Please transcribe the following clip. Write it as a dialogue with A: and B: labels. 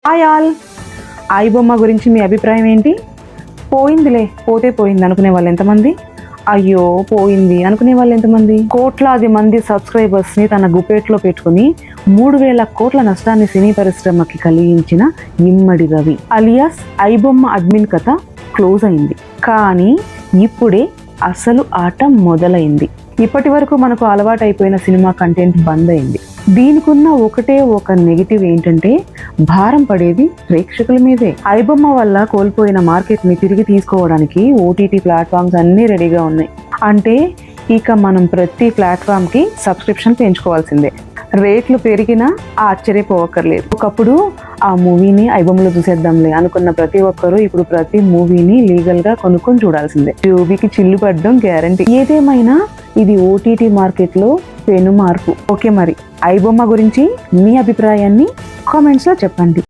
A: Hi all. IBomma గురించి మీ అభిప్రాయం ఏంటి? పోయిందిలే, పోతే పోయింది అనుకునే వాళ్ళు ఎంతమంది? అయ్యో పోయింది అనుకునే వాళ్ళు ఎంతమంది? కోట్లాది మంది సబ్స్క్రైబర్స్ని తన గుపేట్లో పెట్టుకుని 3,000 కోట్ల నష్టాన్ని సినీ పరిశ్రమకి కలిగించిన ఇమ్మడి రవి అలియాస్ ఐబొమ్మ అడ్మిన్ కథ క్లోజ్ అయింది. కానీ ఇప్పుడే అసలు ఆట మొదలైంది. ఇప్పటి వరకు మనకు అలవాటైపోయిన సినిమా కంటెంట్ బంద్ అయింది. దీనికున్న ఒక నెగిటివ్ ఏంటంటే భారం పడేది ప్రేక్షకుల మీదే. ఐబొమ్మ వల్ల కోల్పోయిన మార్కెట్ని తిరిగి తీసుకోవడానికి ఓటీటీ ప్లాట్ఫామ్స్ అన్నీ రెడీగా ఉన్నాయి. అంటే ఇక మనం ప్రతి ప్లాట్ఫామ్కి సబ్స్క్రిప్షన్ పెంచుకోవాల్సిందే. రేట్లు పెరిగినా ఆశ్చర్యపోవక్కర్లేదు. ఒకప్పుడు ఆ మూవీని ఐబొమ్మలో చూసేద్దాంలే అనుకున్న ప్రతి ఒక్కరూ ఇప్పుడు ప్రతి మూవీని లీగల్గా కొనుక్కొని చూడాల్సిందే. ట్యూబీకి చిల్లు పడడం గ్యారంటీ. ఏదేమైనా ఇది ఓటీటీ మార్కెట్లో పెను మార్పు. ఓకే, మరి ఐబొమ్మ గురించి మీ అభిప్రాయాన్ని కామెంట్స్లో చెప్పండి.